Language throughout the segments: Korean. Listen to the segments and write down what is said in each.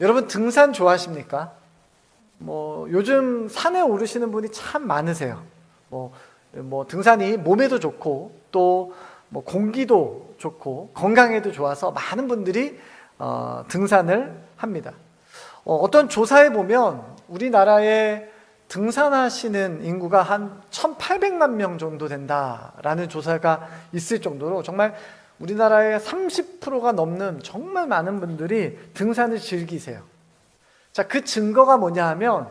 여러분 등산 좋아하십니까? 요즘 산에 오르시는 분이 참 많으세요. 등산이 몸에도 좋고 또 공기도 좋고 건강에도 좋아서 많은 분들이 등산을 합니다. 어떤 조사에 보면 우리나라에 등산하시는 인구가 한 1,800만 명 정도 된다라는 조사가 있을 정도로 정말 우리나라의 30%가 넘는 정말 많은 분들이 등산을 즐기세요. 자, 그 증거가 뭐냐 하면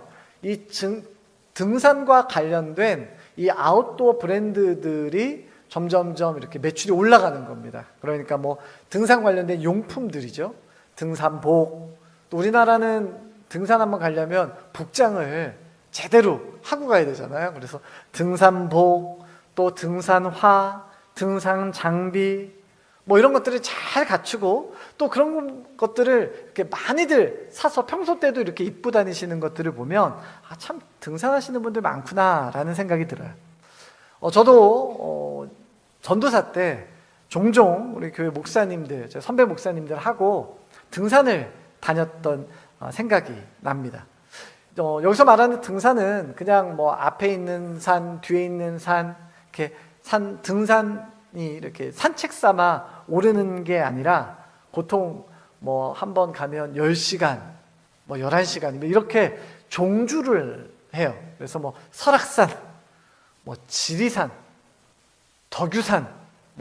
등산과 관련된 이 아웃도어 브랜드들이 점점점 이렇게 매출이 올라가는 겁니다. 그러니까 등산 관련된 용품들이죠. 등산복. 또 우리나라는 등산 한번 가려면 복장을 제대로 하고 가야 되잖아요. 그래서 등산복, 또 등산화, 등산 장비, 이런 것들을 잘 갖추고 또 그런 것들을 이렇게 많이들 사서 평소 때도 이렇게 입고 다니시는 것들을 보면 참 등산하시는 분들 많구나라는 생각이 들어요. 저도 전도사 때 종종 우리 교회 목사님들, 제 선배 목사님들하고 등산을 다녔던 생각이 납니다. 여기서 말하는 등산은 그냥 앞에 있는 산, 뒤에 있는 산, 이렇게 등산이 이렇게 산책 삼아 오르는 게 아니라 보통 한 번 가면 10시간, 11시간 이렇게 종주를 해요. 그래서 설악산, 지리산, 덕유산,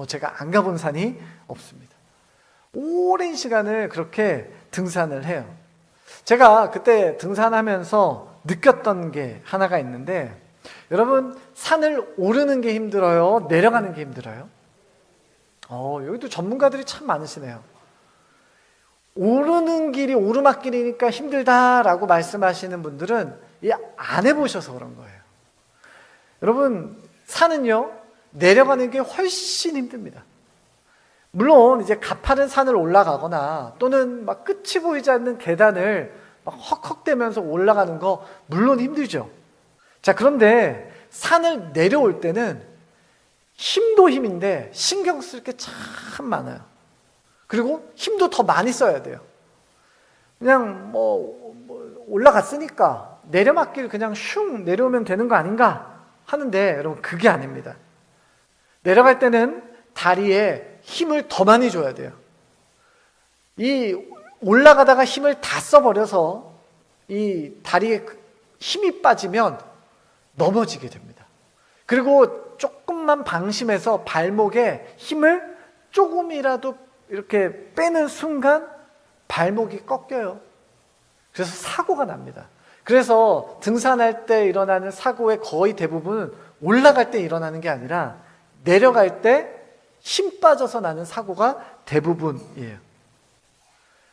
제가 안 가본 산이 없습니다. 오랜 시간을 그렇게 등산을 해요. 제가 그때 등산하면서 느꼈던 게 하나가 있는데, 여러분 산을 오르는 게 힘들어요? 내려가는 게 힘들어요? 여기도 전문가들이 참 많으시네요. 오르는 길이 오르막길이니까 힘들다라고 말씀하시는 분들은 안 해보셔서 그런 거예요. 여러분 산은요 내려가는 게 훨씬 힘듭니다. 물론 이제 가파른 산을 올라가거나 또는 끝이 보이지 않는 계단을 헉헉대면서 올라가는 거 물론 힘들죠. 자, 그런데 산을 내려올 때는 힘도 힘인데 신경 쓸 게 참 많아요. 그리고 힘도 더 많이 써야 돼요. 그냥 올라갔으니까 내려막길 그냥 슝 내려오면 되는 거 아닌가 하는데 여러분 그게 아닙니다. 내려갈 때는 다리에 힘을 더 많이 줘야 돼요. 이 올라가다가 힘을 다 써버려서 이 다리에 힘이 빠지면 넘어지게 됩니다. 그리고 조금만 방심해서 발목에 힘을 조금이라도 이렇게 빼는 순간 발목이 꺾여요. 그래서 사고가 납니다. 그래서 등산할 때 일어나는 사고의 거의 대부분은 올라갈 때 일어나는 게 아니라 내려갈 때 힘 빠져서 나는 사고가 대부분이에요.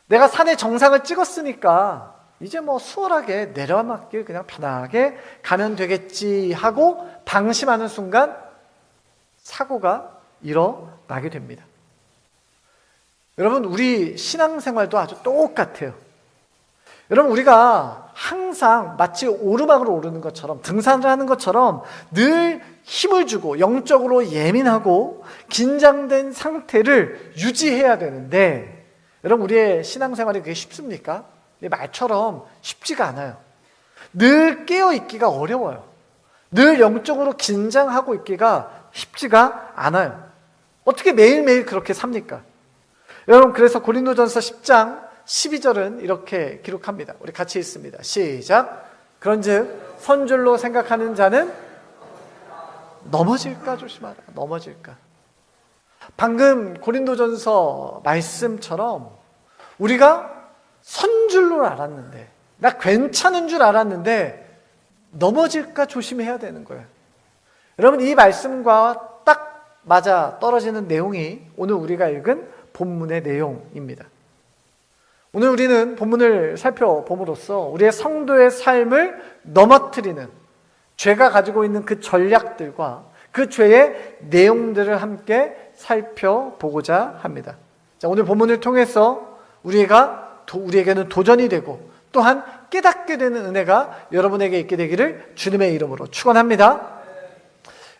내가 산의 정상을 찍었으니까 이제 수월하게 내려막길 그냥 편하게 가면 되겠지 하고 방심하는 순간 사고가 일어나게 됩니다. 여러분 우리 신앙생활도 아주 똑같아요. 여러분 우리가 항상 마치 오르막으로 오르는 것처럼 등산을 하는 것처럼 늘 힘을 주고 영적으로 예민하고 긴장된 상태를 유지해야 되는데 여러분 우리의 신앙생활이 그게 쉽습니까? 말처럼 쉽지가 않아요. 늘 깨어있기가 어려워요. 늘 영적으로 긴장하고 있기가 쉽지가 않아요. 어떻게 매일매일 그렇게 삽니까? 여러분 그래서 고린도전서 10장 12절은 이렇게 기록합니다. 우리 같이 읽습니다. 시작. 그런즉 선줄로 생각하는 자는 넘어질까 조심하라. 넘어질까. 방금 고린도전서 말씀처럼 우리가 선줄로 알았는데 나 괜찮은 줄 알았는데 넘어질까 조심해야 되는 거예요. 여러분 이 말씀과 딱 맞아 떨어지는 내용이 오늘 우리가 읽은 본문의 내용입니다. 오늘 우리는 본문을 살펴봄으로써 우리의 성도의 삶을 넘어뜨리는 죄가 가지고 있는 그 전략들과 그 죄의 내용들을 함께 살펴보고자 합니다. 자, 오늘 본문을 통해서 우리에게는 도전이 되고 또한 깨닫게 되는 은혜가 여러분에게 있게 되기를 주님의 이름으로 축원합니다.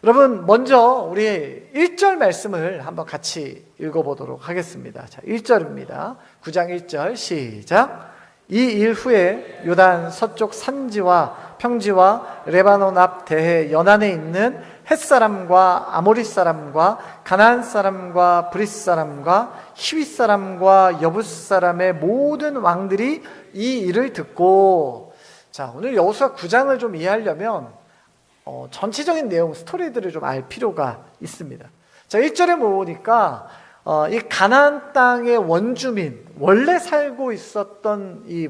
여러분 먼저 우리 1절 말씀을 한번 같이 읽어보도록 하겠습니다. 자, 1절입니다. 9장 1절 시작. 이 일 후에 요단 서쪽 산지와 평지와 레바논 앞 대해 연안에 있는 헷사람과 아모리 사람과 가나안 사람과 브리스 사람과 히윗 사람과 여부스 사람의 모든 왕들이 이 일을 듣고, 자, 오늘 여호수아 9장을 좀 이해하려면 전체적인 내용, 스토리들을 좀 알 필요가 있습니다. 자, 1절에 보니까 이 가나안 땅의 원주민, 원래 살고 있었던 이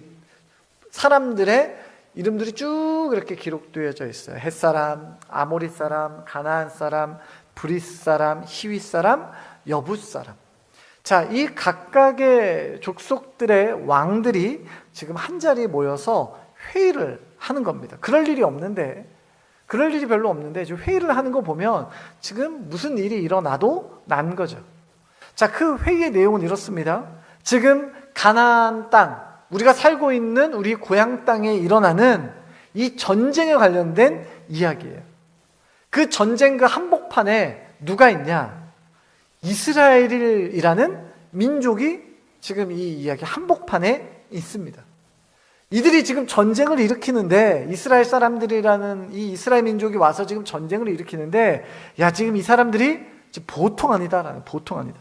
사람들의 이름들이 쭉 이렇게 기록되어져 있어요. 헷사람, 아모리 사람, 가나안 사람, 브리스 사람, 히윗 사람, 여부스 사람. 자, 이 각각의 족속들의 왕들이 지금 한자리에 모여서 회의를 하는 겁니다. 그럴 일이 별로 없는데 지금 회의를 하는 거 보면 지금 무슨 일이 일어나도 난 거죠. 자, 그 회의의 내용은 이렇습니다. 지금 가나안 땅, 우리가 살고 있는 우리 고향 땅에 일어나는 이 전쟁에 관련된 이야기예요. 그 전쟁 그 한복판에 누가 있냐? 이스라엘이라는 민족이 지금 이 이야기 한복판에 있습니다. 이들이 지금 전쟁을 일으키는데, 이스라엘 사람들이라는 이 이스라엘 민족이 와서 지금 전쟁을 일으키는데, 야, 지금 이 사람들이 보통 아니다라는, 보통 아니다.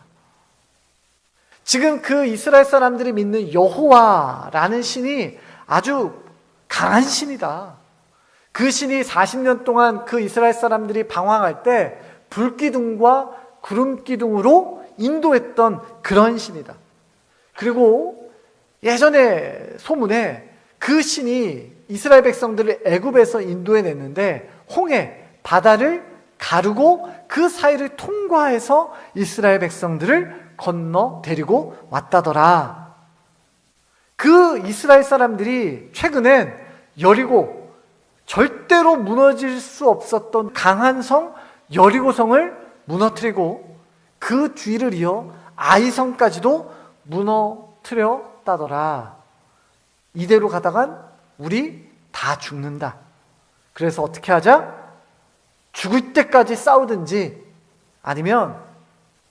지금 그 이스라엘 사람들이 믿는 여호와라는 신이 아주 강한 신이다. 그 신이 40년 동안 그 이스라엘 사람들이 방황할 때 불기둥과 구름기둥으로 인도했던 그런 신이다. 그리고 예전에 소문에 그 신이 이스라엘 백성들을 애굽에서 인도해냈는데 홍해, 바다를 가르고 그 사이를 통과해서 이스라엘 백성들을 건너 데리고 왔다더라. 그 이스라엘 사람들이 최근엔 여리고, 절대로 무너질 수 없었던 강한 성 여리고성을 무너뜨리고 그 뒤를 이어 아이성까지도 무너뜨렸다더라. 이대로 가다간 우리 다 죽는다. 그래서 어떻게 하자? 죽을 때까지 싸우든지 아니면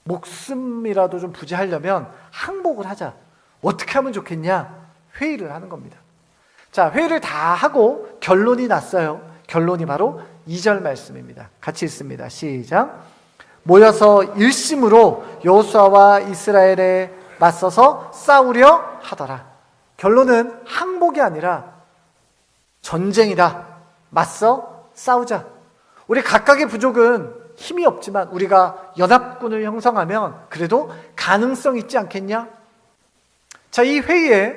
목숨이라도 좀 부지하려면 항복을 하자. 어떻게 하면 좋겠냐? 회의를 하는 겁니다. 자, 회의를 다 하고 결론이 났어요. 결론이 바로 2절 말씀입니다. 같이 읽습니다. 시작. 모여서 일심으로 여호수아와 이스라엘에 맞서서 싸우려 하더라. 결론은 항복이 아니라 전쟁이다. 맞서 싸우자. 우리 각각의 부족은 힘이 없지만 우리가 연합군을 형성하면 그래도 가능성 있지 않겠냐? 자, 이 회의에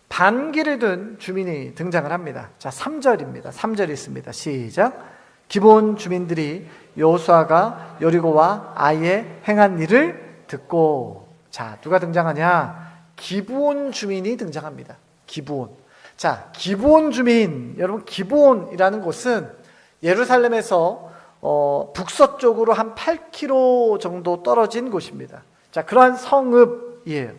반기를 든 주민이 등장을 합니다. 자, 3절입니다. 3절 있습니다. 시작. 기브온 주민들이 여호수아가 여리고와 아이에 행한 일을 듣고, 자, 누가 등장하냐? 기브온 주민이 등장합니다. 기브온. 자, 기브온 주민, 여러분, 기브온이라는 곳은 예루살렘에서 북서쪽으로 한 8km 정도 떨어진 곳입니다. 자, 그러한 성읍이에요.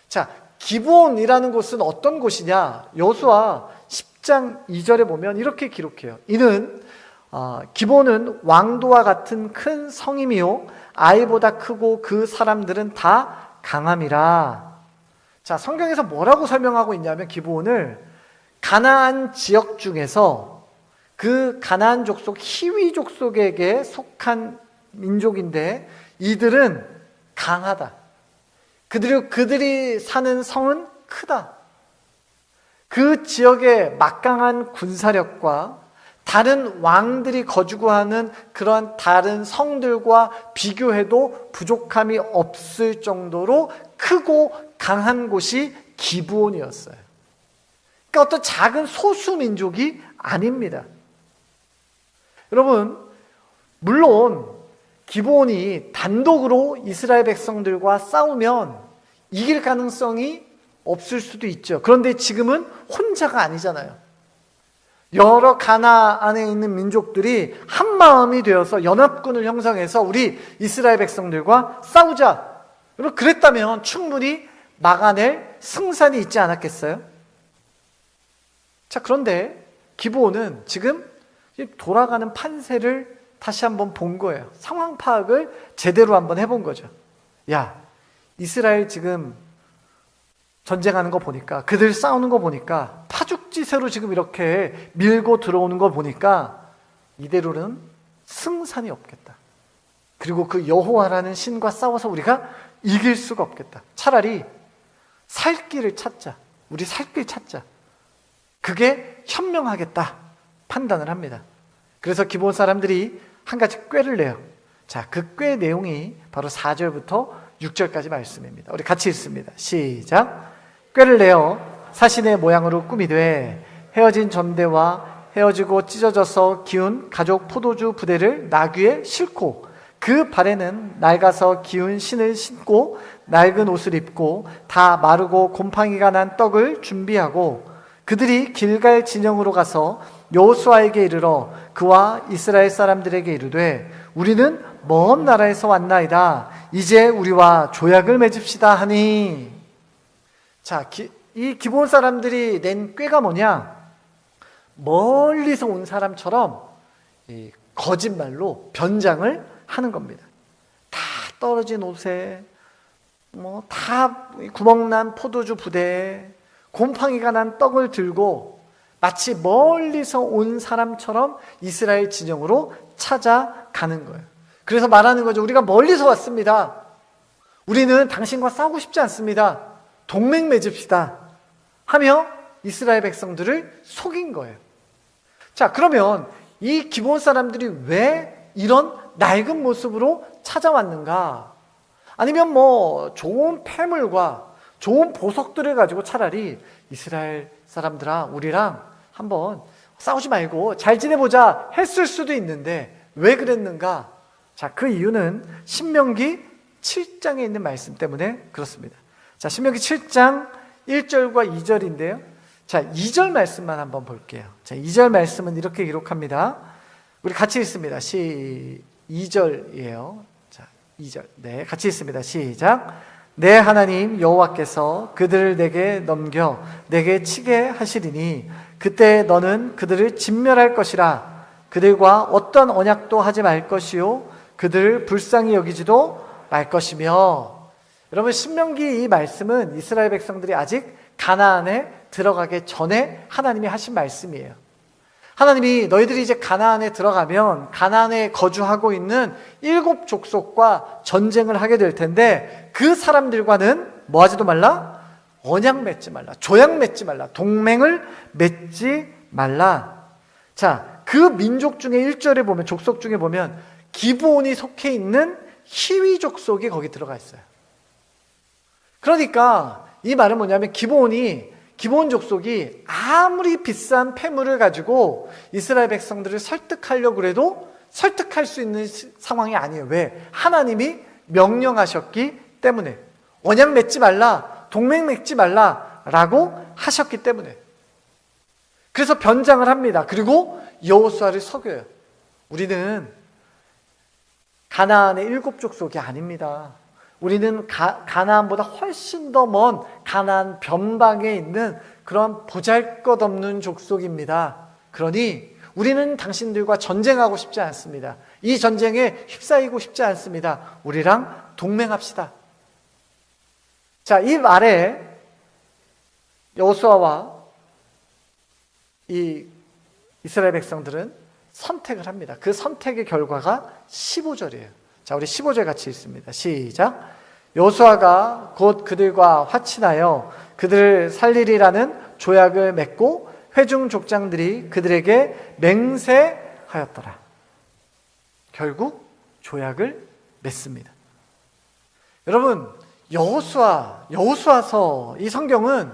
자, 기브온이라는 곳은 어떤 곳이냐? 여호수아 10장 2절에 보면 이렇게 기록해요. 이는 기브온은 왕도와 같은 큰 성임이요 아이보다 크고 그 사람들은 다 강함이라. 자, 성경에서 뭐라고 설명하고 있냐면 기브온을 가나안 지역 중에서 그 가나안 족속 히위 족속에게 속한 민족인데 이들은 강하다. 그들이 사는 성은 크다. 그 지역의 막강한 군사력과 다른 왕들이 거주고 하는 그러한 다른 성들과 비교해도 부족함이 없을 정도로 크고 강한 곳이 기브온이었어요. 그러니까 어떤 작은 소수 민족이 아닙니다. 여러분, 물론 기브온이 단독으로 이스라엘 백성들과 싸우면 이길 가능성이 없을 수도 있죠. 그런데 지금은 혼자가 아니잖아요. 여러 가나안에 있는 민족들이 한 마음이 되어서 연합군을 형성해서 우리 이스라엘 백성들과 싸우자. 그랬다면 충분히 막아낼 승산이 있지 않았겠어요? 자, 그런데 기브온은 지금 돌아가는 판세를 다시 한번 본 거예요. 상황 파악을 제대로 한번 해본 거죠. 야, 이스라엘 지금 전쟁하는 거 보니까, 그들 싸우는 거 보니까, 파죽지세로 지금 이렇게 밀고 들어오는 거 보니까 이대로는 승산이 없겠다. 그리고 그 여호와라는 신과 싸워서 우리가 이길 수가 없겠다. 차라리 살 길을 찾자. 우리 살 길 찾자. 그게 현명하겠다 판단을 합니다. 그래서 기브온 사람들이 한 가지 꾀를 내요. 자, 그 꾀 내용이 바로 4절부터 6절까지 말씀입니다. 우리 같이 읽습니다. 시작. 꾀를 내어 사신의 모양으로 꾸미되 헤어진 전대와 헤어지고 찢어져서 기운 가족 포도주 부대를 나귀에 싣고 그 발에는 낡아서 기운 신을 신고 낡은 옷을 입고 다 마르고 곰팡이가 난 떡을 준비하고 그들이 길갈 진영으로 가서 여호수아에게 이르러 그와 이스라엘 사람들에게 이르되 우리는 먼 나라에서 왔나이다. 이제 우리와 조약을 맺읍시다 하니. 자, 이 기브온 사람들이 낸 꾀가 뭐냐? 멀리서 온 사람처럼 거짓말로 변장을 하는 겁니다. 다 떨어진 옷에 다 구멍난 포도주 부대에 곰팡이가 난 떡을 들고 마치 멀리서 온 사람처럼 이스라엘 진영으로 찾아가는 거예요. 그래서 말하는 거죠. 우리가 멀리서 왔습니다. 우리는 당신과 싸우고 싶지 않습니다. 동맹 맺읍시다 하며 이스라엘 백성들을 속인 거예요. 자, 그러면 이 기브온 사람들이 왜 이런 낡은 모습으로 찾아왔는가? 아니면 좋은 폐물과 좋은 보석들을 가지고 차라리 이스라엘 사람들아 우리랑 한번 싸우지 말고 잘 지내보자 했을 수도 있는데 왜 그랬는가? 자, 그 이유는 신명기 7장에 있는 말씀 때문에 그렇습니다. 자, 신명기 7장 1절과 2절인데요. 자, 2절 말씀만 한번 볼게요. 자, 2절 말씀은 이렇게 기록합니다. 우리 같이 읽습니다. 2절이에요. 자, 2절. 네, 같이 읽습니다. 시작. 내 하나님 여호와께서 그들을 내게 넘겨 내게 치게 하시리니 그때 너는 그들을 진멸할 것이라. 그들과 어떤 언약도 하지 말 것이요 그들을 불쌍히 여기지도 말 것이며. 여러분, 신명기 이 말씀은 이스라엘 백성들이 아직 가나안에 들어가기 전에 하나님이 하신 말씀이에요. 하나님이 너희들이 이제 가나안에 들어가면 가나안에 거주하고 있는 7 족속과 전쟁을 하게 될 텐데 그 사람들과는 뭐 하지도 말라? 언약 맺지 말라. 조약 맺지 말라. 동맹을 맺지 말라. 자, 그 민족 중에 1절에 보면, 족속 중에 보면 기브온이 속해 있는 히위 족속이 거기 들어가 있어요. 그러니까 이 말은 뭐냐면 기브온 족속이 아무리 비싼 폐물을 가지고 이스라엘 백성들을 설득하려고 해도 설득할 수 있는 상황이 아니에요. 왜? 하나님이 명령하셨기 때문에. 언약 맺지 말라, 동맹 맺지 말라라고 하셨기 때문에. 그래서 변장을 합니다. 그리고 여호수아를 속여요. 우리는 가나안의 7 족속이 아닙니다. 우리는 가나안보다 훨씬 더 먼 가나안 변방에 있는 그런 보잘것없는 족속입니다. 그러니 우리는 당신들과 전쟁하고 싶지 않습니다. 이 전쟁에 휩싸이고 싶지 않습니다. 우리랑 동맹합시다. 자, 이 말에 여호수아와 이 이스라엘 백성들은 선택을 합니다. 그 선택의 결과가 15절이에요. 자, 우리 15절 같이 읽습니다. 시작. 여호수아가 곧 그들과 화친하여 그들을 살리리라는 조약을 맺고 회중 족장들이 그들에게 맹세하였더라. 결국 조약을 맺습니다. 여러분, 여호수아서 이 성경은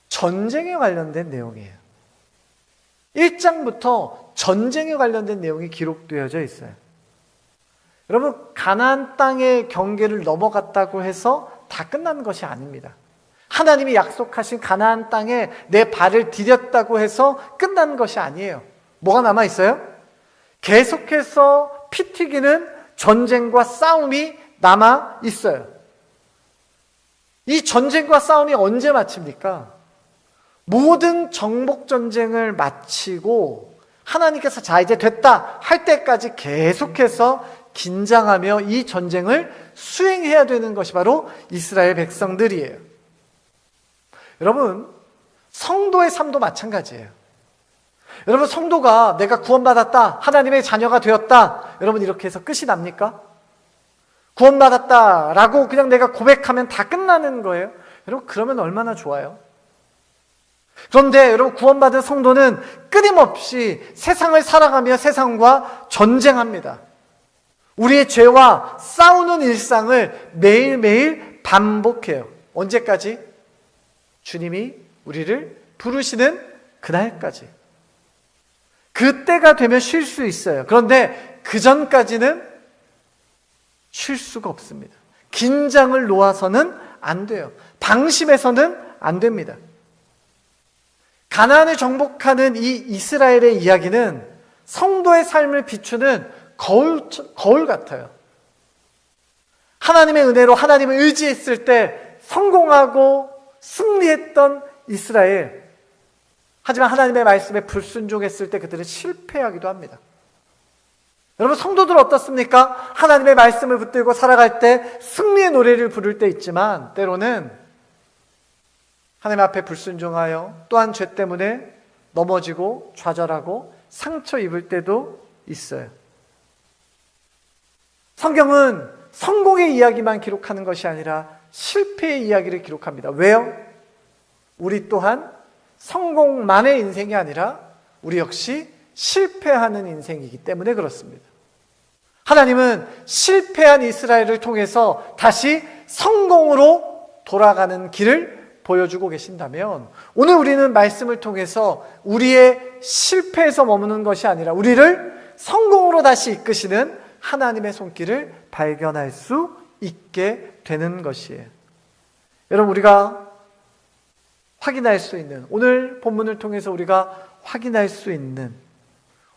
전쟁에 관련된 내용이에요. 1장부터 전쟁에 관련된 내용이 기록되어져 있어요. 여러분, 가나안 땅의 경계를 넘어갔다고 해서 다 끝난 것이 아닙니다. 하나님이 약속하신 가나안 땅에 내 발을 디뎠다고 해서 끝난 것이 아니에요. 뭐가 남아있어요? 계속해서 피 튀기는 전쟁과 싸움이 남아있어요. 이 전쟁과 싸움이 언제 마칩니까? 모든 정복 전쟁을 마치고 하나님께서 자 이제 됐다 할 때까지 계속해서 긴장하며 이 전쟁을 수행해야 되는 것이 바로 이스라엘 백성들이에요. 여러분, 성도의 삶도 마찬가지예요. 여러분, 성도가 내가 구원받았다, 하나님의 자녀가 되었다, 여러분 이렇게 해서 끝이 납니까? 구원받았다라고 그냥 내가 고백하면 다 끝나는 거예요? 여러분, 그러면 얼마나 좋아요? 그런데 여러분, 구원받은 성도는 끊임없이 세상을 살아가며 세상과 전쟁합니다. 우리의 죄와 싸우는 일상을 매일매일 반복해요. 언제까지? 주님이 우리를 부르시는 그날까지. 그때가 되면 쉴 수 있어요. 그런데 그 전까지는 쉴 수가 없습니다. 긴장을 놓아서는 안 돼요. 방심해서는 안 됩니다. 가나안을 정복하는 이 이스라엘의 이야기는 성도의 삶을 비추는 거울 같아요. 하나님의 은혜로 하나님을 의지했을 때 성공하고 승리했던 이스라엘. 하지만 하나님의 말씀에 불순종했을 때 그들은 실패하기도 합니다. 여러분, 성도들 어떻습니까? 하나님의 말씀을 붙들고 살아갈 때 승리의 노래를 부를 때 있지만 때로는 하나님 앞에 불순종하여 또한 죄 때문에 넘어지고 좌절하고 상처 입을 때도 있어요. 성경은 성공의 이야기만 기록하는 것이 아니라 실패의 이야기를 기록합니다. 왜요? 우리 또한 성공만의 인생이 아니라 우리 역시 실패하는 인생이기 때문에 그렇습니다. 하나님은 실패한 이스라엘을 통해서 다시 성공으로 돌아가는 길을 보여주고 계신다면 오늘 우리는 말씀을 통해서 우리의 실패에서 머무는 것이 아니라 우리를 성공으로 다시 이끄시는 하나님의 손길을 발견할 수 있게 되는 것이에요. 여러분, 우리가 확인할 수 있는, 오늘 본문을 통해서 우리가 확인할 수 있는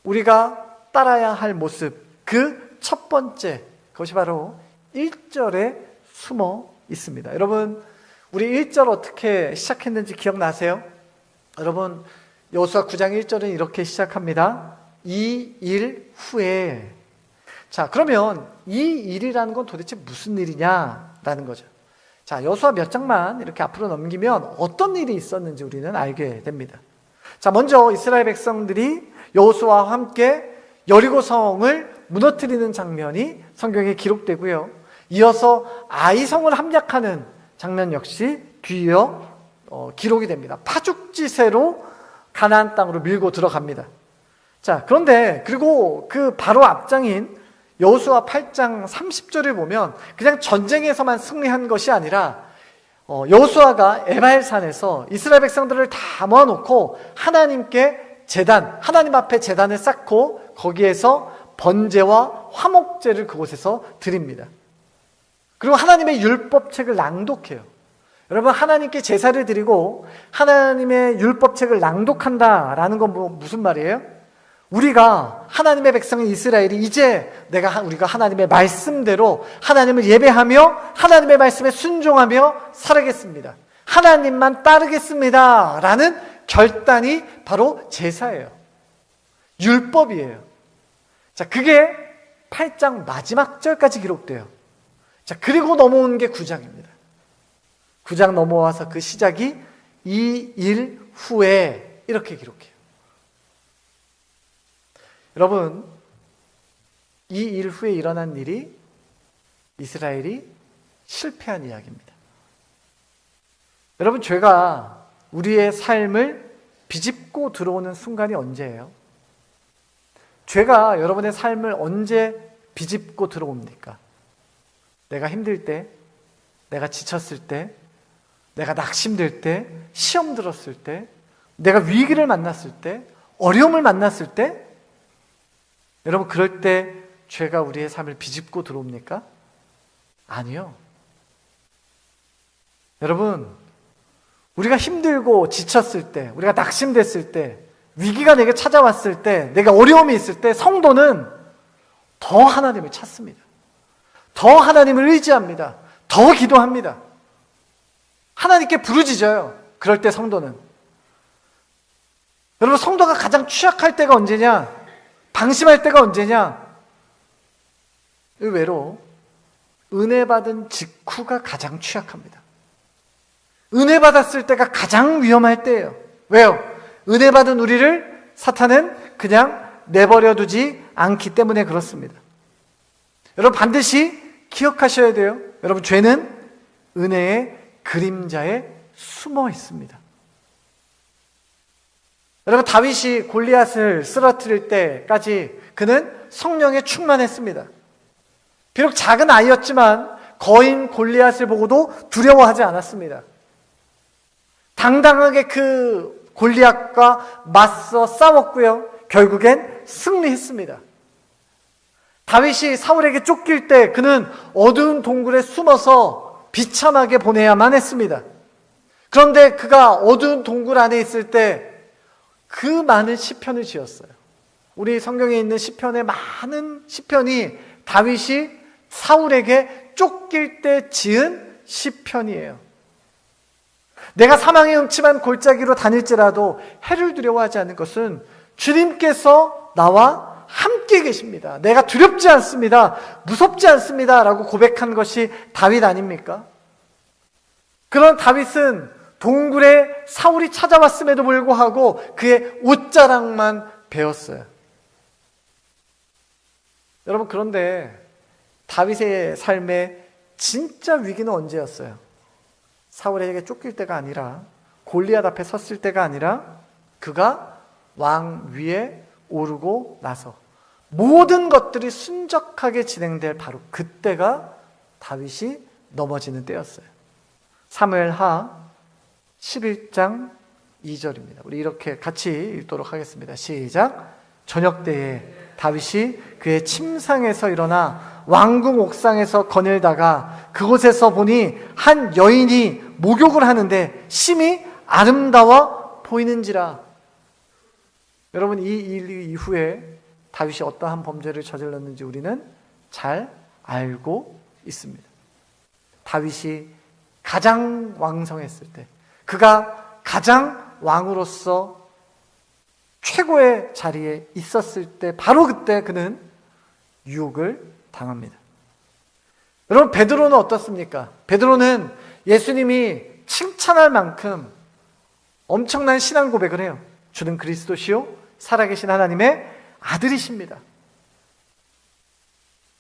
우리가 따라야 할 모습, 그 첫 번째, 그것이 바로 1절에 숨어 있습니다. 여러분, 우리 1절 어떻게 시작했는지 기억나세요? 여러분, 여호수아 9장 1절은 이렇게 시작합니다. 이 일 후에. 자, 그러면 이 일이라는 건 도대체 무슨 일이냐라는 거죠. 자, 여호수아 몇 장만 이렇게 앞으로 넘기면 어떤 일이 있었는지 우리는 알게 됩니다. 자, 먼저 이스라엘 백성들이 여호수아와 함께 여리고 성을 무너뜨리는 장면이 성경에 기록되고요. 이어서 아이성을 함락하는 장면 역시 뒤이어 기록이 됩니다. 파죽지세로 가나안 땅으로 밀고 들어갑니다. 자, 그런데 그리고 그 바로 앞장인 여호수아 8장 30절을 보면 그냥 전쟁에서만 승리한 것이 아니라 여호수아가 에발산에서 이스라엘 백성들을 다 모아놓고 하나님께 제단, 하나님 앞에 제단을 쌓고 거기에서 번제와 화목제를 그곳에서 드립니다. 그리고 하나님의 율법책을 낭독해요. 여러분, 하나님께 제사를 드리고 하나님의 율법책을 낭독한다라는 건 무슨 말이에요? 우리가 하나님의 백성인 이스라엘이 이제 우리가 하나님의 말씀대로 하나님을 예배하며 하나님의 말씀에 순종하며 살아겠습니다. 하나님만 따르겠습니다. 라는 결단이 바로 제사예요. 율법이에요. 자, 그게 8장 마지막 절까지 기록돼요. 자, 그리고 넘어온 게 9장입니다. 9장 넘어와서 그 시작이 이 일 후에 이렇게 기록해요. 여러분, 이 일 후에 일어난 일이 이스라엘이 실패한 이야기입니다. 여러분, 죄가 우리의 삶을 비집고 들어오는 순간이 언제예요? 죄가 여러분의 삶을 언제 비집고 들어옵니까? 내가 힘들 때, 내가 지쳤을 때, 내가 낙심될 때, 시험 들었을 때, 내가 위기를 만났을 때, 어려움을 만났을 때, 여러분, 그럴 때 죄가 우리의 삶을 비집고 들어옵니까? 아니요. 여러분, 우리가 힘들고 지쳤을 때, 우리가 낙심됐을 때, 위기가 내게 찾아왔을 때, 내가 어려움이 있을 때 성도는 더 하나님을 찾습니다. 더 하나님을 의지합니다. 더 기도합니다. 하나님께 부르짖어요. 그럴 때 성도는. 여러분, 성도가 가장 취약할 때가 언제냐? 방심할 때가 언제냐? 의외로 은혜 받은 직후가 가장 취약합니다. 은혜 받았을 때가 가장 위험할 때예요. 왜요? 은혜 받은 우리를 사탄은 그냥 내버려 두지 않기 때문에 그렇습니다. 여러분 반드시 기억하셔야 돼요. 여러분 죄는 은혜의 그림자에 숨어 있습니다. 여러분 다윗이 골리앗을 쓰러뜨릴 때까지 그는 성령에 충만했습니다. 비록 작은 아이였지만 거인 골리앗을 보고도 두려워하지 않았습니다. 당당하게 그 골리앗과 맞서 싸웠고요. 결국엔 승리했습니다. 다윗이 사울에게 쫓길 때 그는 어두운 동굴에 숨어서 비참하게 보내야만 했습니다. 그런데 그가 어두운 동굴 안에 있을 때 그 많은 시편을 지었어요. 우리 성경에 있는 시편의 많은 시편이 다윗이 사울에게 쫓길 때 지은 시편이에요. 내가 사망의 음침한 골짜기로 다닐지라도 해를 두려워하지 않는 것은 주님께서 나와 함께 계십니다. 내가 두렵지 않습니다. 무섭지 않습니다. 라고 고백한 것이 다윗 아닙니까? 그런 다윗은 동굴에 사울이 찾아왔음에도 불구하고 그의 옷자락만 베었어요. 여러분 그런데 다윗의 삶의 진짜 위기는 언제였어요? 사울에게 쫓길 때가 아니라 골리앗 앞에 섰을 때가 아니라 그가 왕 위에 오르고 나서 모든 것들이 순적하게 진행될 바로 그때가 다윗이 넘어지는 때였어요. 사무엘하 11장 2절입니다. 우리 이렇게 같이 읽도록 하겠습니다. 시작. 저녁 때에 다윗이 그의 침상에서 일어나 왕궁 옥상에서 거닐다가 그곳에서 보니 한 여인이 목욕을 하는데 심히 아름다워 보이는지라. 여러분 이 일 이후에 다윗이 어떠한 범죄를 저질렀는지 우리는 잘 알고 있습니다. 다윗이 가장 왕성했을 때, 그가 가장 왕으로서 최고의 자리에 있었을 때 바로 그때 그는 유혹을 당합니다. 여러분 베드로는 어떻습니까? 베드로는 예수님이 칭찬할 만큼 엄청난 신앙 고백을 해요. 주는 그리스도시요 살아계신 하나님의 아들이십니다.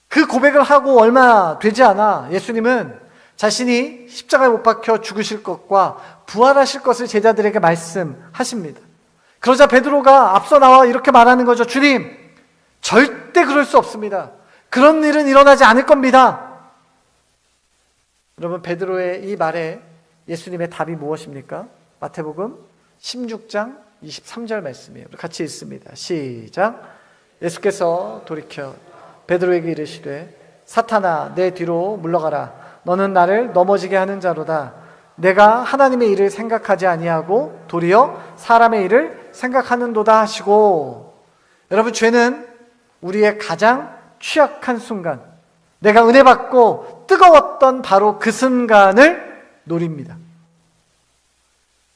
그 고백을 하고 얼마 되지 않아 예수님은 자신이 십자가에 못 박혀 죽으실 것과 부활하실 것을 제자들에게 말씀하십니다. 그러자 베드로가 앞서 나와 이렇게 말하는 거죠. 주님, 절대 그럴 수 없습니다. 그런 일은 일어나지 않을 겁니다. 여러분 베드로의 이 말에 예수님의 답이 무엇입니까? 마태복음 16장 23절 말씀이에요. 같이 읽습니다. 시작. 예수께서 돌이켜 베드로에게 이르시되 사탄아 내 뒤로 물러가라. 너는 나를 넘어지게 하는 자로다. 내가 하나님의 일을 생각하지 아니하고 도리어 사람의 일을 생각하는도다 하시고. 여러분 죄는 우리의 가장 취약한 순간, 내가 은혜 받고 뜨거웠던 바로 그 순간을 노립니다.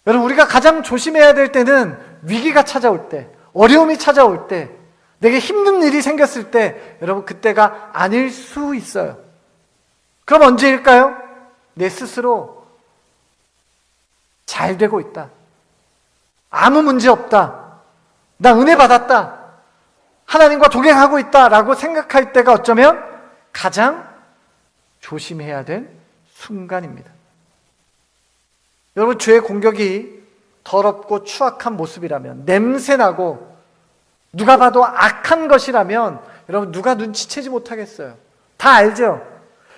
여러분 우리가 가장 조심해야 될 때는 위기가 찾아올 때, 어려움이 찾아올 때, 내게 힘든 일이 생겼을 때, 여러분 그때가 아닐 수 있어요. 그럼 언제일까요? 내 스스로 잘 되고 있다, 아무 문제 없다, 나 은혜 받았다, 하나님과 동행하고 있다라고 생각할 때가 어쩌면 가장 조심해야 될 순간입니다. 여러분 죄의 공격이 더럽고 추악한 모습이라면, 냄새나고 누가 봐도 악한 것이라면 여러분 누가 눈치채지 못하겠어요? 다 알죠?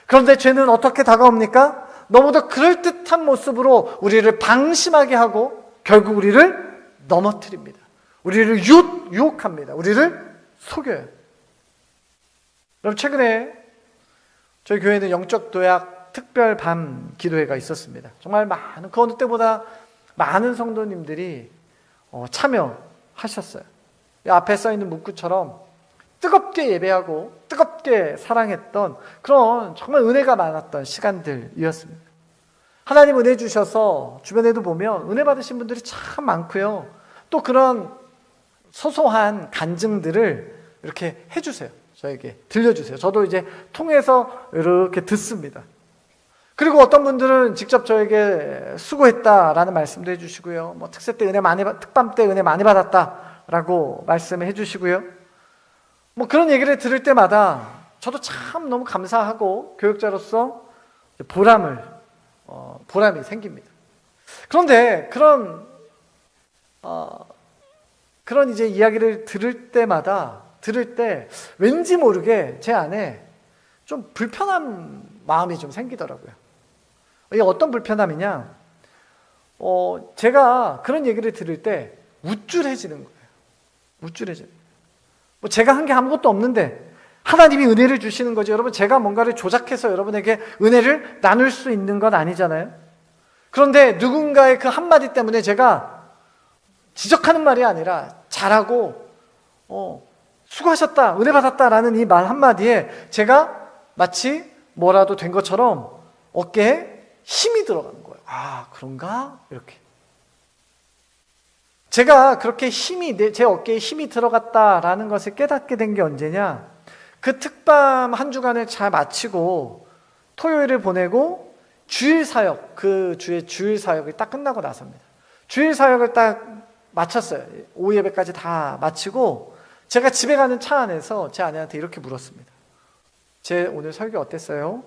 그런데 죄는 어떻게 다가옵니까? 너무도 그럴듯한 모습으로 우리를 방심하게 하고 결국 우리를 넘어뜨립니다. 우리를 유혹합니다. 우리를 속여요. 여러분 최근에 저희 교회는 영적 도약 특별 밤 기도회가 있었습니다. 정말 많은, 그 어느 때보다 많은 성도님들이 참여하셨어요. 앞에 써있는 문구처럼 뜨겁게 예배하고 뜨겁게 사랑했던 그런 정말 은혜가 많았던 시간들이었습니다. 하나님 은혜 주셔서 주변에도 보면 은혜 받으신 분들이 참 많고요. 또 그런 소소한 간증들을 이렇게 해주세요. 저에게 들려주세요. 저도 이제 통해서 이렇게 듣습니다. 그리고 어떤 분들은 직접 저에게 수고했다라는 말씀도 해주시고요. 뭐 특세 때 특밤 때 은혜 많이 받았다라고 말씀을 해주시고요. 뭐 그런 얘기를 들을 때마다 저도 참 너무 감사하고 교육자로서 보람이 생깁니다. 그런데 그런 이제 이야기를 들을 때 왠지 모르게 제 안에 좀 불편한 마음이 좀 생기더라고요. 이게 어떤 불편함이냐? 제가 그런 얘기를 들을 때 우쭐해지는 거예요. 우쭐해지는 거예요. 뭐 제가 한 게 아무것도 없는데 하나님이 은혜를 주시는 거죠. 여러분, 제가 뭔가를 조작해서 여러분에게 은혜를 나눌 수 있는 건 아니잖아요. 그런데 누군가의 그 한마디 때문에 제가 지적하는 말이 아니라 잘하고 수고하셨다, 은혜 받았다라는 이 말 한마디에 제가 마치 뭐라도 된 것처럼 어깨에 힘이 들어가는 거예요. 아, 그런가? 이렇게. 제가 그렇게 제 어깨에 힘이 들어갔다라는 것을 깨닫게 된 게 언제냐? 그 특밤 한 주간을 잘 마치고 토요일을 보내고 주일 사역, 그 주의 주일 사역이 딱 끝나고 나서입니다. 주일 사역을 딱 마쳤어요. 오후 예배까지 다 마치고 제가 집에 가는 차 안에서 제 아내한테 이렇게 물었습니다. 제 오늘 설교 어땠어요?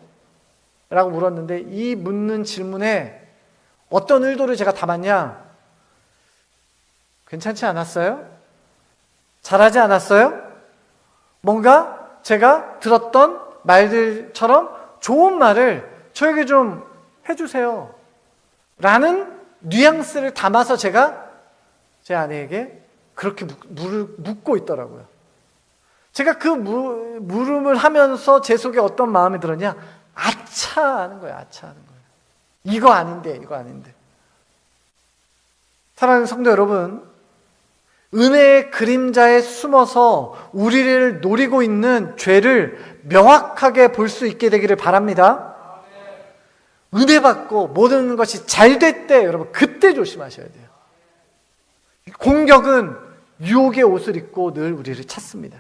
라고 물었는데 이 묻는 질문에 어떤 의도를 제가 담았냐? 괜찮지 않았어요? 잘하지 않았어요? 뭔가 제가 들었던 말들처럼 좋은 말을 저에게 좀 해주세요 라는 뉘앙스를 담아서 제가 제 아내에게 그렇게 묻고 있더라고요. 제가 그 물음을 하면서 제 속에 어떤 마음이 들었냐? 아차 하는 거예요. 아차 하는 거예요. 이거 아닌데. 사랑하는 성도 여러분, 은혜의 그림자에 숨어서 우리를 노리고 있는 죄를 명확하게 볼 수 있게 되기를 바랍니다. 은혜 받고 모든 것이 잘 됐대, 여러분, 그때 조심하셔야 돼요. 공격은 유혹의 옷을 입고 늘 우리를 찾습니다.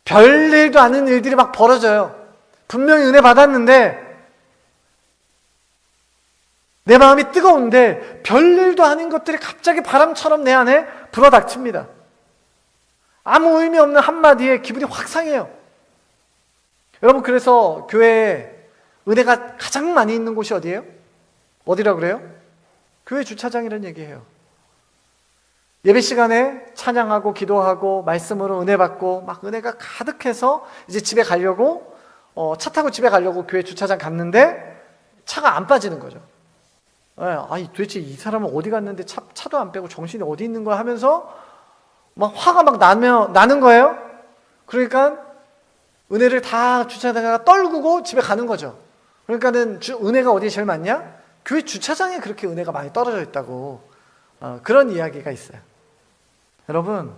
별일도 아닌 일들이 막 벌어져요. 분명히 은혜 받았는데 내 마음이 뜨거운데 별일도 아닌 것들이 갑자기 바람처럼 내 안에 불어닥칩니다. 아무 의미 없는 한마디에 기분이 확 상해요. 여러분, 그래서 교회에 은혜가 가장 많이 있는 곳이 어디예요? 어디라고 그래요? 교회 주차장이라는 얘기예요. 예배 시간에 찬양하고 기도하고 말씀으로 은혜 받고 막 은혜가 가득해서 이제 집에 가려고 차 타고 집에 가려고 교회 주차장 갔는데 차가 안 빠지는 거죠. 아니 도대체 이 사람은 어디 갔는데 차도 안 빼고 정신이 어디 있는 거야 하면서 막 화가 막 나는 거예요. 그러니까 은혜를 다 주차장에다가 떨구고 집에 가는 거죠. 그러니까는 은혜가 어디에 제일 많냐? 교회 주차장에 그렇게 은혜가 많이 떨어져 있다고 그런 이야기가 있어요. 여러분,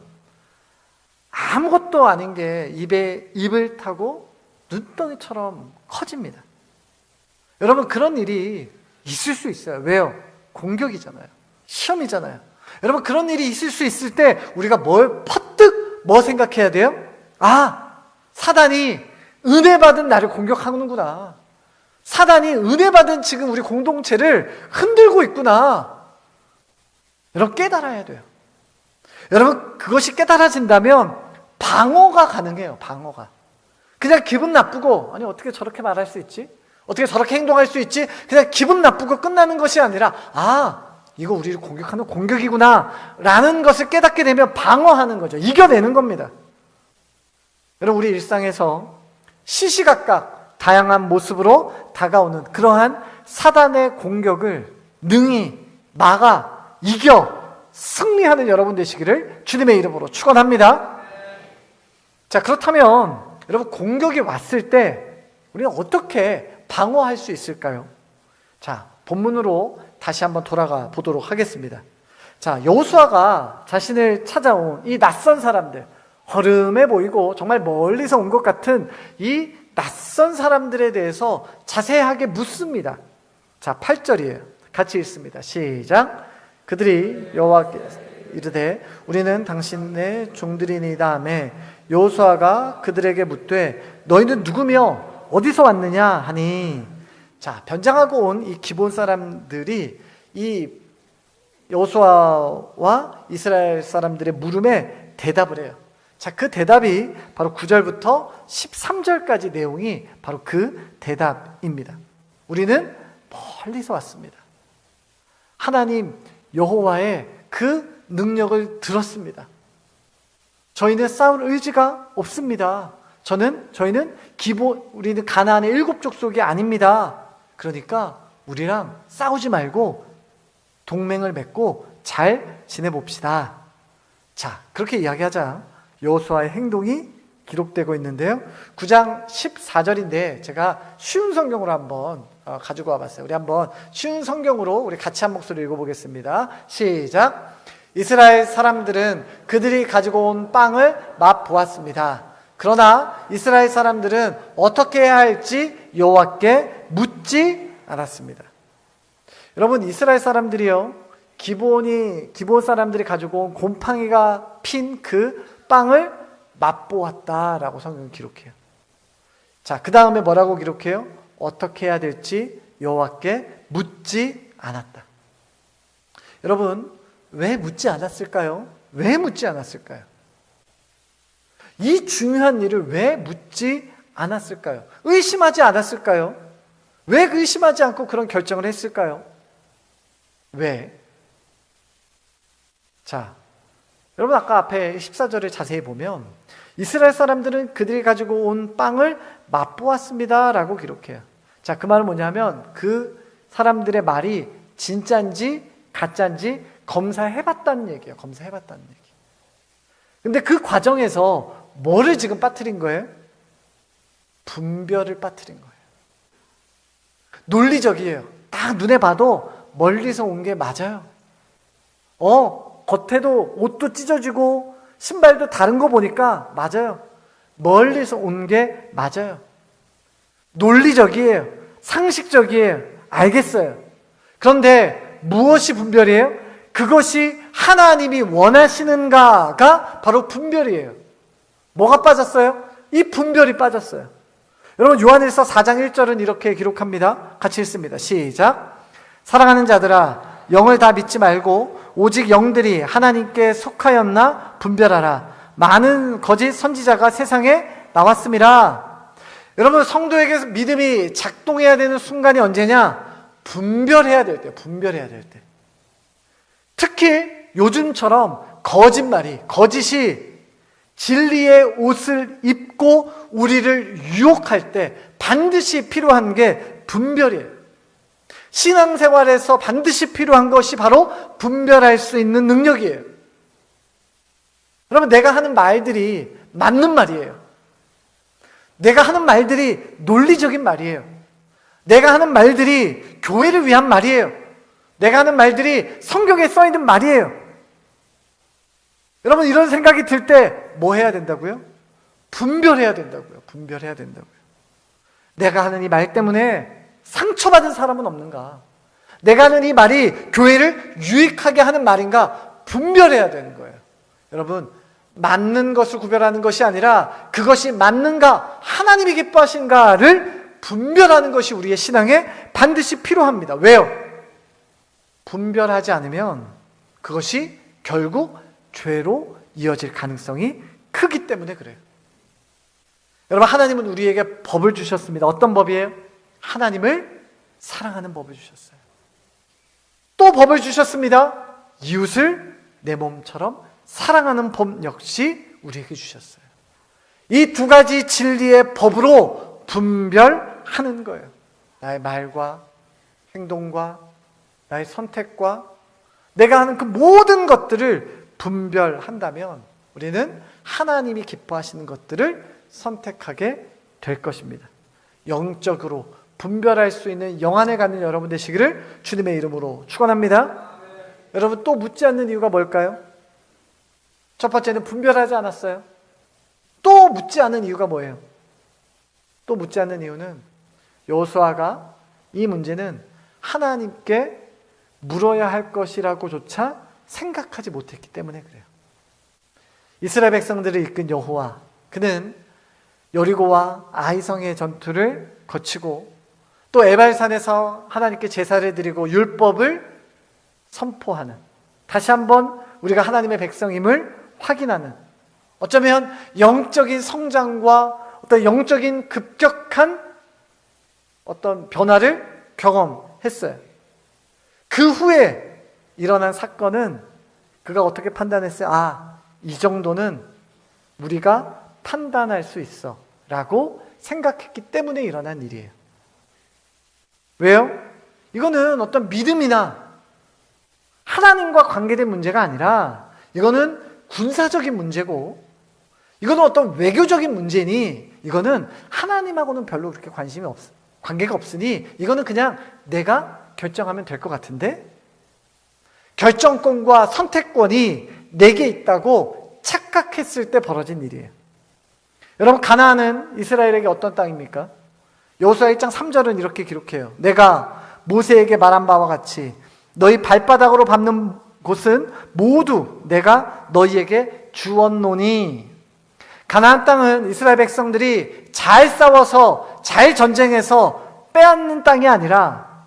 아무것도 아닌 게 입을 타고 눈덩이처럼 커집니다. 여러분, 그런 일이 있을 수 있어요. 왜요? 공격이잖아요. 시험이잖아요. 여러분, 그런 일이 있을 수 있을 때 우리가 퍼뜩 생각해야 돼요? 아, 사단이 은혜 받은 나를 공격하는구나. 사단이 은혜 받은 지금 우리 공동체를 흔들고 있구나. 여러분, 깨달아야 돼요. 여러분, 그것이 깨달아진다면 방어가 가능해요. 방어가. 그냥 기분 나쁘고 아니 어떻게 저렇게 말할 수 있지? 어떻게 저렇게 행동할 수 있지? 그냥 기분 나쁘고 끝나는 것이 아니라 이거 우리를 공격하는 공격이구나 라는 것을 깨닫게 되면 방어하는 거죠. 이겨내는 겁니다. 여러분, 우리 일상에서 시시각각 다양한 모습으로 다가오는 그러한 사단의 공격을 능히 막아 이겨 승리하는 여러분 되시기를 주님의 이름으로 축원합니다. 자, 그렇다면 여러분, 공격이 왔을 때 우리는 어떻게 방어할 수 있을까요? 자, 본문으로 다시 한번 돌아가 보도록 하겠습니다. 자, 여호수아가 자신을 찾아온 이 낯선 사람들, 허름해 보이고 정말 멀리서 온 것 같은 이 낯선 사람들에 대해서 자세하게 묻습니다. 자, 8절이에요. 같이 읽습니다. 시작. 그들이 여호와께 이르되 우리는 당신의 종들이니이다 하매 여호수아가 그들에게 묻되 너희는 누구며 어디서 왔느냐 하니 자, 변장하고 온 이 기본 사람들이 이 여호수아와 이스라엘 사람들의 물음에 대답을 해요. 자, 그 대답이 바로 9절부터 13절까지 내용이 바로 그 대답입니다. 우리는 멀리서 왔습니다. 하나님 여호와의 그 능력을 들었습니다. 저희는 싸울 의지가 없습니다. 저희는 우리는 가나안의 7 족속이 아닙니다. 그러니까 우리랑 싸우지 말고 동맹을 맺고 잘 지내봅시다. 자, 그렇게 이야기하자 여호수아의 행동이 기록되고 있는데요. 9장 14절인데 제가 쉬운 성경으로 한번 가지고 와봤어요. 우리 한번 쉬운 성경으로 우리 같이 한 목소리 읽어보겠습니다. 시작. 이스라엘 사람들은 그들이 가지고 온 빵을 맛보았습니다. 그러나 이스라엘 사람들은 어떻게 해야 할지 여호와께 묻지 않았습니다. 여러분, 이스라엘 사람들이요, 기본 사람들이 가지고 온 곰팡이가 핀 그 빵을 맛보았다라고 성경은 기록해요. 자, 그 다음에 뭐라고 기록해요? 어떻게 해야 될지 여호와께 묻지 않았다. 여러분, 왜 묻지 않았을까요? 왜 묻지 않았을까요? 이 중요한 일을 왜 묻지 않았을까요? 의심하지 않았을까요? 왜 의심하지 않고 그런 결정을 했을까요? 왜? 자, 여러분, 아까 앞에 14절을 자세히 보면 이스라엘 사람들은 그들이 가지고 온 빵을 맛보았습니다 라고 기록해요. 자, 그 말은 뭐냐면 그 사람들의 말이 진짜인지 가짜인지 검사해봤다는 얘기예요. 검사해봤다는 얘기. 근데 그 과정에서 뭐를 지금 빠뜨린 거예요? 분별을 빠뜨린 거예요. 논리적이에요. 딱 눈에 봐도 멀리서 온 게 맞아요. 겉에도 옷도 찢어지고 신발도 다른 거 보니까 맞아요. 멀리서 온 게 맞아요. 논리적이에요. 상식적이에요. 알겠어요. 그런데 무엇이 분별이에요? 그것이 하나님이 원하시는가가 바로 분별이에요. 뭐가 빠졌어요? 이 분별이 빠졌어요. 여러분, 요한일서 4장 1절은 이렇게 기록합니다. 같이 읽습니다. 시작. 사랑하는 자들아, 영을 다 믿지 말고 오직 영들이 하나님께 속하였나 분별하라. 많은 거짓 선지자가 세상에 나왔습니다. 여러분, 성도에게 믿음이 작동해야 되는 순간이 언제냐? 분별해야 될 때, 분별해야 될 때. 특히 요즘처럼 거짓이 진리의 옷을 입고 우리를 유혹할 때 반드시 필요한 게 분별이에요. 신앙생활에서 반드시 필요한 것이 바로 분별할 수 있는 능력이에요. 여러분, 내가 하는 말들이 맞는 말이에요. 내가 하는 말들이 논리적인 말이에요. 내가 하는 말들이 교회를 위한 말이에요. 내가 하는 말들이 성경에 써있는 말이에요. 여러분, 이런 생각이 들 때 뭐 해야 된다고요? 분별해야 된다고요. 분별해야 된다고요. 내가 하는 이 말 때문에 상처받은 사람은 없는가? 내가 하는 이 말이 교회를 유익하게 하는 말인가? 분별해야 되는 거예요. 여러분, 맞는 것을 구별하는 것이 아니라 그것이 맞는가, 하나님이 기뻐하신가를 분별하는 것이 우리의 신앙에 반드시 필요합니다. 왜요? 분별하지 않으면 그것이 결국 죄로 이어질 가능성이 크기 때문에 그래요. 여러분, 하나님은 우리에게 법을 주셨습니다. 어떤 법이에요? 하나님을 사랑하는 법을 주셨어요. 또 법을 주셨습니다. 이웃을 내 몸처럼 사랑하는 법 역시 우리에게 주셨어요. 이 두 가지 진리의 법으로 분별하는 거예요. 나의 말과 행동과 나의 선택과 내가 하는 그 모든 것들을 분별한다면 우리는 하나님이 기뻐하시는 것들을 선택하게 될 것입니다. 영적으로 분별할 수 있는 영안에 갖는 여러분 되시기를 주님의 이름으로 축원합니다. 여러분, 또 묻지 않는 이유가 뭘까요? 첫 번째는 분별하지 않았어요. 또 묻지 않는 이유가 뭐예요? 또 묻지 않는 이유는 여호수아가 이 문제는 하나님께 물어야 할 것이라고조차 생각하지 못했기 때문에 그래요. 이스라엘 백성들을 이끈 여호와, 그는 여리고와 아이성의 전투를 거치고 또 에발산에서 하나님께 제사를 드리고 율법을 선포하는, 다시 한번 우리가 하나님의 백성임을 확인하는, 어쩌면 영적인 성장과 어떤 영적인 급격한 어떤 변화를 경험했어요. 그 후에 일어난 사건은 그가 어떻게 판단했어요? 이 정도는 우리가 판단할 수 있어 라고 생각했기 때문에 일어난 일이에요. 왜요? 이거는 어떤 믿음이나 하나님과 관계된 문제가 아니라 이거는 군사적인 문제고, 이거는 어떤 외교적인 문제니, 이거는 하나님하고는 별로 그렇게 관계가 없으니 이거는 그냥 내가 결정하면 될 것 같은데, 결정권과 선택권이 내게 있다고 착각했을 때 벌어진 일이에요. 여러분, 가나안은 이스라엘에게 어떤 땅입니까? 여호수아 1장 3절은 이렇게 기록해요. 내가 모세에게 말한 바와 같이 너희 발바닥으로 밟는 곳은 모두 내가 너희에게 주었노니. 가나안 땅은 이스라엘 백성들이 잘 싸워서 잘 전쟁해서 빼앗는 땅이 아니라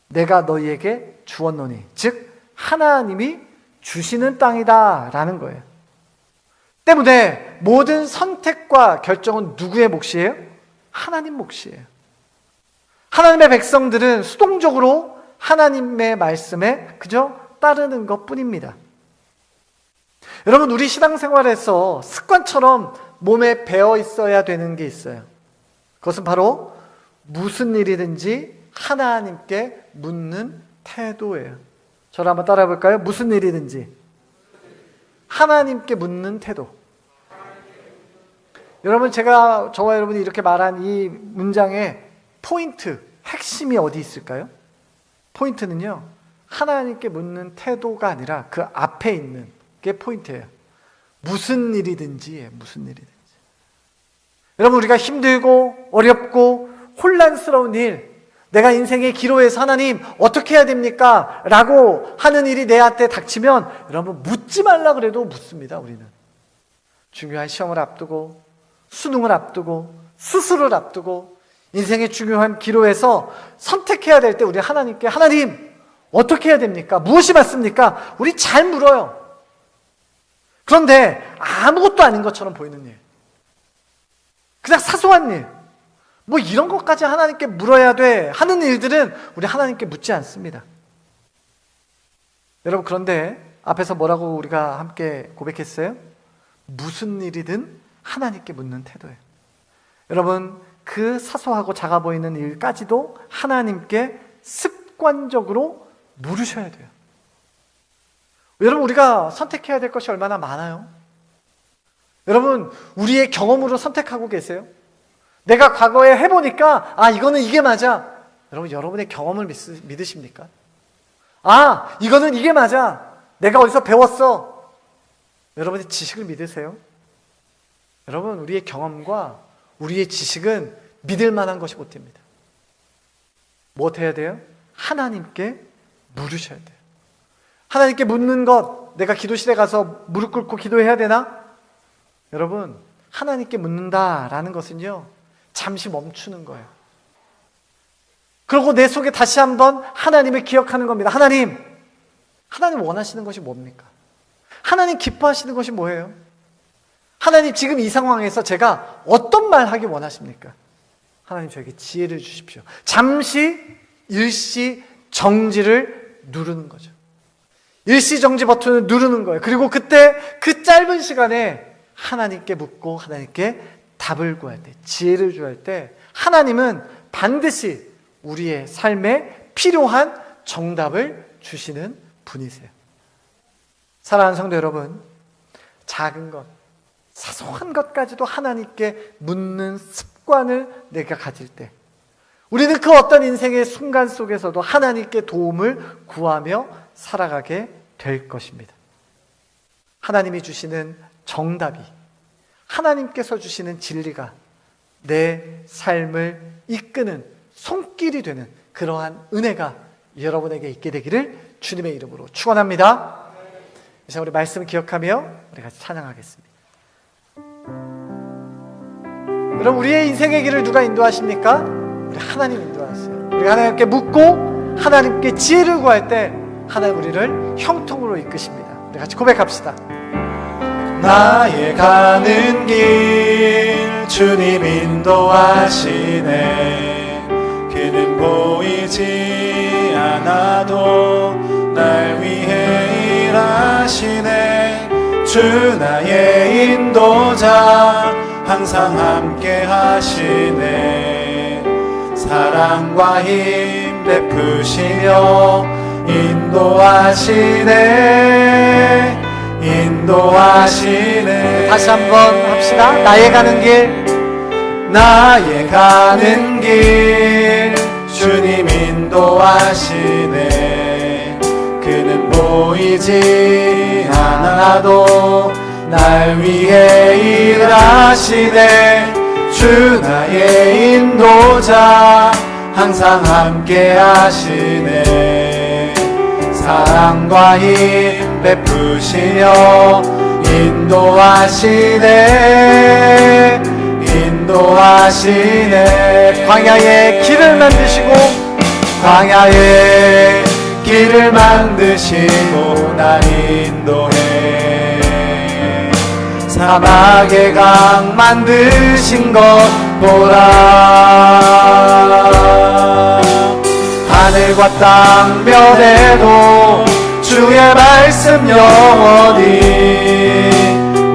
내가 너희에게 주었노니, 즉 하나님이 주시는 땅이다 라는 거예요. 때문에 모든 선택과 결정은 누구의 몫이에요? 하나님 몫이에요. 하나님의 백성들은 수동적으로 하나님의 말씀에 그저 따르는 것뿐입니다. 여러분, 우리 신앙생활에서 습관처럼 몸에 배어 있어야 되는 게 있어요. 그것은 바로 무슨 일이든지 하나님께 묻는 태도예요. 저를 한번 따라해 볼까요? 무슨 일이든지 하나님께 묻는 태도. 여러분, 저와 여러분이 이렇게 말한 이 문장의 포인트, 핵심이 어디 있을까요? 포인트는요, 하나님께 묻는 태도가 아니라 그 앞에 있는 게 포인트예요. 무슨 일이든지, 무슨 일이든지. 여러분, 우리가 힘들고 어렵고 혼란스러운 일, 내가 인생의 기로에서 하나님 어떻게 해야 됩니까? 라고 하는 일이 내 앞에 닥치면 여러분, 묻지 말라 그래도 묻습니다. 우리는 중요한 시험을 앞두고, 수능을 앞두고, 수술을 앞두고, 인생의 중요한 기로에서 선택해야 될 때 우리 하나님께, 하나님 어떻게 해야 됩니까? 무엇이 맞습니까? 우리 잘 물어요. 그런데 아무것도 아닌 것처럼 보이는 일, 그냥 사소한 일, 뭐 이런 것까지 하나님께 물어야 돼 하는 일들은 우리 하나님께 묻지 않습니다. 여러분, 그런데 앞에서 뭐라고 우리가 함께 고백했어요? 무슨 일이든 하나님께 묻는 태도예요. 여러분, 그 사소하고 작아 보이는 일까지도 하나님께 습관적으로 물으셔야 돼요. 여러분, 우리가 선택해야 될 것이 얼마나 많아요? 여러분, 우리의 경험으로 선택하고 계세요? 내가 과거에 해보니까 이거는 이게 맞아. 여러분, 여러분의 경험을 믿으십니까? 이거는 이게 맞아. 내가 어디서 배웠어. 여러분의 지식을 믿으세요? 여러분, 우리의 경험과 우리의 지식은 믿을 만한 것이 못 됩니다. 뭐 해야 돼요? 하나님께 물으셔야 돼요. 하나님께 묻는 것, 내가 기도실에 가서 무릎 꿇고 기도해야 되나? 여러분, 하나님께 묻는다라는 것은요, 잠시 멈추는 거예요. 그리고 내 속에 다시 한번 하나님을 기억하는 겁니다. 하나님 원하시는 것이 뭡니까? 하나님 기뻐하시는 것이 뭐예요? 하나님, 지금 이 상황에서 제가 어떤 말 하기 원하십니까? 하나님, 저에게 지혜를 주십시오. 잠시 일시 정지를 누르는 거죠. 일시 정지 버튼을 누르는 거예요. 그리고 그때 그 짧은 시간에 하나님께 묻고 하나님께 답을 구할 때, 지혜를 구할 때 하나님은 반드시 우리의 삶에 필요한 정답을 주시는 분이세요. 사랑하는 성도 여러분, 작은 것, 사소한 것까지도 하나님께 묻는 습관을 내가 가질 때 우리는 그 어떤 인생의 순간 속에서도 하나님께 도움을 구하며 살아가게 될 것입니다. 하나님이 주시는 정답이, 하나님께서 주시는 진리가 내 삶을 이끄는 손길이 되는 그러한 은혜가 여러분에게 있게 되기를 주님의 이름으로 축원합니다. 이제 우리 말씀을 기억하며 우리 같이 찬양하겠습니다. 여러분, 우리의 인생의 길을 누가 인도하십니까? 우리 하나님 인도하세요. 우리가 하나님께 묻고 하나님께 지혜를 구할 때 하나님 우리를 형통으로 이끄십니다. 우리 같이 고백합시다. 나의 가는 길 주님 인도하시네. 그는 보이지 않아도 날 위해 일하시네. 주 나의 인도자 항상 함께 하시네. 사랑과 힘 베푸시며 인도하시네. 인도하시네. 다시 한번 합시다. 나의 가는 길, 나의 가는 길 주님 인도하시네. 그는 보이지 않아도 날 위해 일하시네. 주 나의 인도자 항상 함께 하시네. 사랑과 힘 베푸시며 인도하시네. 인도하시네. 광야에 길을 만드시고 광야에 길을 만드시고 날 인도해. 사막에 강 만드신 것 보라. 하늘과 땅 변해도 주의 말씀 영원히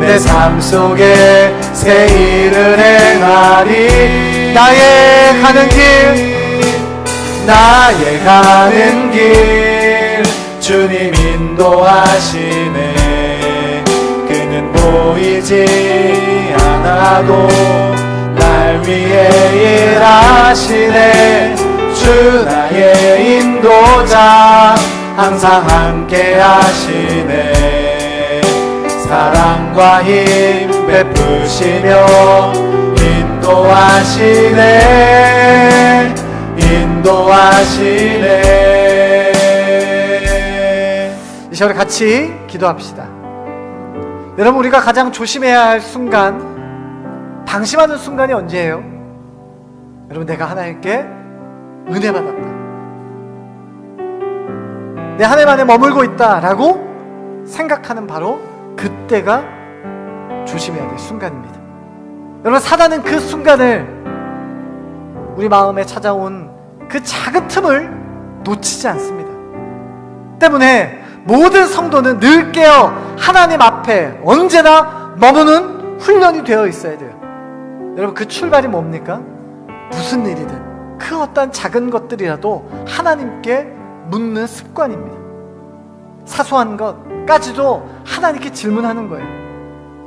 내 삶 속에 새 일을 행하리. 나의 가는 길, 나의 가는 길 주님 인도하시네. 그는 보이지 않아도 날 위해 일하시네. 주 나의 인도자 항상 함께 하시네. 사랑과 힘 베푸시며 인도하시네. 인도하시네. 이 시간에 같이 기도합시다. 여러분, 우리가 가장 조심해야 할 순간, 방심하는 순간이 언제예요? 여러분, 내가 하나님께 은혜 받았다, 내 하나님 안에 머물고 있다라고 생각하는 바로 그때가 조심해야 될 순간입니다. 여러분, 사단은 그 순간을, 우리 마음에 찾아온 그 작은 틈을 놓치지 않습니다. 때문에 모든 성도는 늘 깨어 하나님 앞에 언제나 머무는 훈련이 되어 있어야 돼요. 여러분, 그 출발이 뭡니까? 무슨 일이든 그 어떤 작은 것들이라도 하나님께 묻는 습관입니다. 사소한 것까지도 하나님께 질문하는 거예요.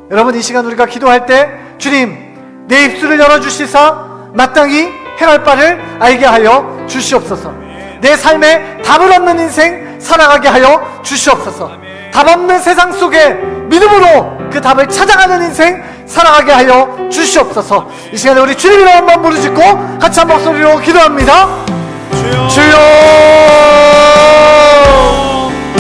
여러분, 이 시간 우리가 기도할 때 주님, 내 입술을 열어주시사 마땅히 행할 바를 알게 하여 주시옵소서. 내 삶에 답을 얻는 인생 살아가게 하여 주시옵소서. 답 없는 세상 속에 믿음으로 그 답을 찾아가는 인생 살아가게 하여 주시옵소서. 이 시간에 우리 주님 이름 한번 부르짖고 같이 한 목소리로 기도합니다. 주여, 주여.